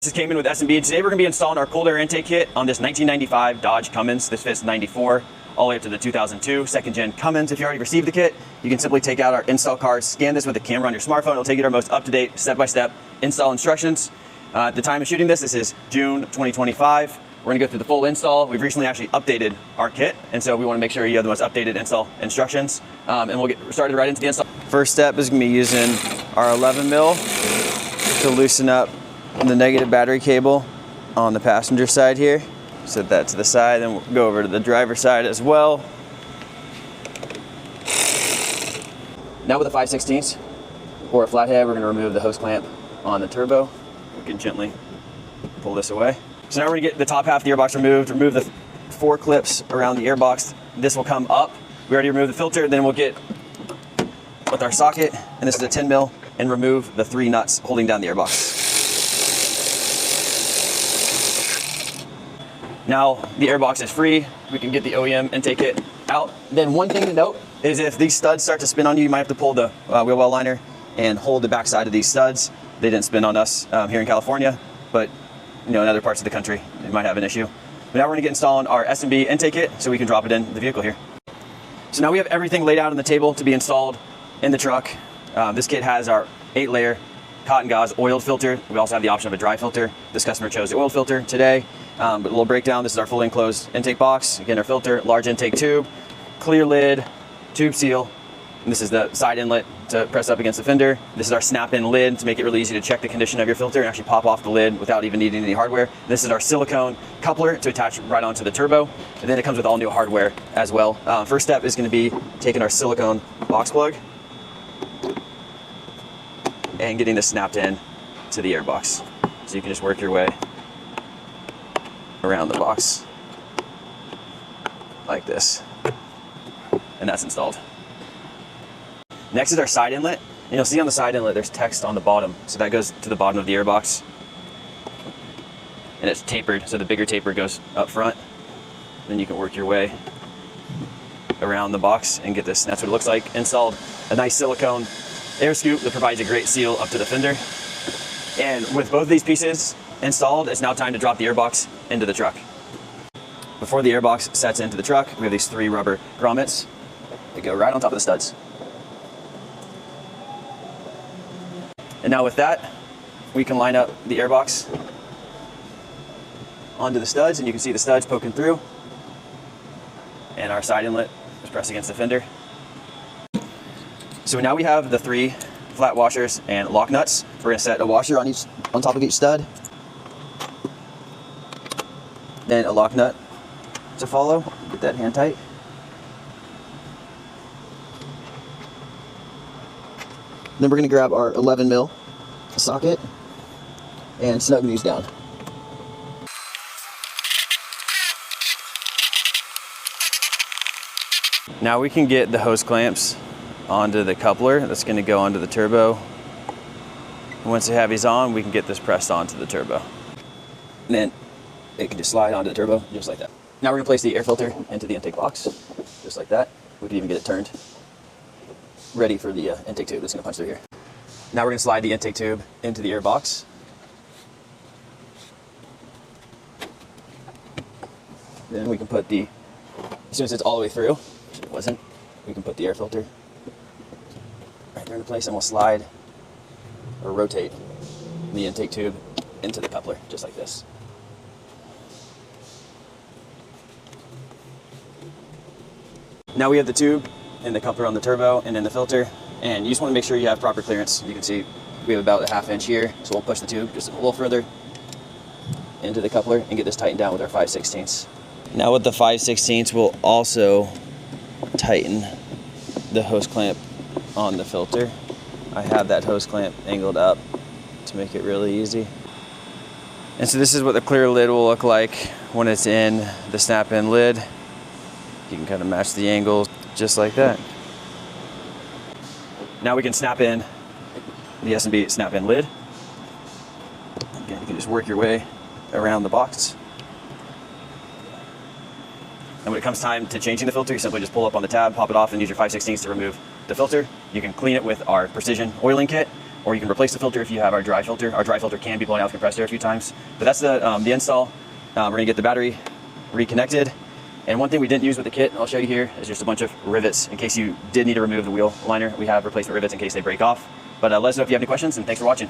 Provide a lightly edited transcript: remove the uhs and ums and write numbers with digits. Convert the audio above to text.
This came in with S&B. Today we're going to be installing our cold air intake kit on this 1995 Dodge Cummins. This fits 94 all the way up to the 2002 second gen Cummins. If you already received the kit, you can simply take out our install card, scan this with a camera on your smartphone. It'll take you to our most up-to-date step-by-step install instructions. At the time of shooting this is June 2025. We're going to go through the full install. We've recently actually updated our kit, and so we want to make sure you have the most updated install instructions. And we'll get started right into the install. First step is going to be using our 11 mil to loosen up the negative battery cable on the passenger side here. Set that to the side, then we'll go over to the driver's side as well. Now with a 5/16 or a flathead, we're going to remove the hose clamp on the turbo. We can gently pull this away. So now we're going to get the top half of the airbox removed, remove the 4 clips around the airbox. This will come up. We already removed the filter, then we'll get with our socket, and this is a 10 mil, and remove the 3 nuts holding down the airbox. Now the airbox is free. We can get the OEM intake kit out. Then one thing to note is if these studs start to spin on you, you might have to pull the wheel well liner and hold the back side of these studs. They didn't spin on us here in California, but in other parts of the country, it might have an issue. But now we're gonna get installing our S&B intake kit so we can drop it in the vehicle here. So now we have everything laid out on the table to be installed in the truck. This kit has our 8-layer cotton gauze oiled filter. We also have the option of a dry filter. This customer chose the oil filter today. But a little breakdown, this is our fully enclosed intake box. Again, our filter, large intake tube, clear lid, tube seal. And this is the side inlet to press up against the fender. This is our snap-in lid to make it really easy to check the condition of your filter and actually pop off the lid without even needing any hardware. This is our silicone coupler to attach right onto the turbo. And then it comes with all new hardware as well. First step is gonna be taking our silicone box plug and getting this snapped in to the airbox. So you can just work your way around the box like this, and that's installed. Next is our side inlet, and you'll see on the side inlet there's text on the bottom, so that goes to the bottom of the airbox, and it's tapered, so the bigger taper goes up front. Then you can work your way around the box and get this. And that's what it looks like installed. A nice silicone air scoop that provides a great seal up to the fender. And with both of these pieces installed, it's now time to drop the airbox into the truck. Before the airbox sets into the truck, we have these 3 rubber grommets that go right on top of the studs. And now with that, we can line up the airbox onto the studs, and you can see the studs poking through, and our side inlet is pressed against the fender. So now we have the 3 flat washers and lock nuts. We're going to set a washer on top of each stud, then a lock nut to follow. Get that hand tight. Then we're going to grab our 11 mil socket and snug these down. Now we can get the hose clamps onto the coupler that's going to go onto the turbo. Once we have these on, we can get this pressed onto the turbo. And then it can just slide onto the turbo just like that. Now we're going to place the air filter into the intake box, just like that. We can even get it turned, ready for the intake tube that's going to punch through here. Now we're going to slide the intake tube into the air box. Then we can put as soon as it's all the way through, which it wasn't, we can put the air filter right there into place, and we'll slide or rotate the intake tube into the coupler, just like this. Now we have the tube and the coupler on the turbo and then the filter, and you just want to make sure you have proper clearance. You can see we have about a ½ inch here, so we'll push the tube just a little further into the coupler and get this tightened down with our 5/16. Now with the 5/16, we'll also tighten the hose clamp on the filter. I have that hose clamp angled up to make it really easy. And so this is what the clear lid will look like when it's in the snap-in lid. You can kind of match the angles just like that. Now we can snap in the S&B snap-in lid. Again, you can just work your way around the box. And when it comes time to changing the filter, you simply just pull up on the tab, pop it off, and use your 5/16 to remove the filter. You can clean it with our precision oiling kit. or you can replace the filter if you have our dry filter. Our dry filter can be blowing out the compressed air a few times, but that's the install. We're gonna get the battery reconnected. And one thing we didn't use with the kit, I'll show you here, is just a bunch of rivets in case you did need to remove the wheel liner. We have replacement rivets in case they break off. But let us know if you have any questions, and thanks for watching.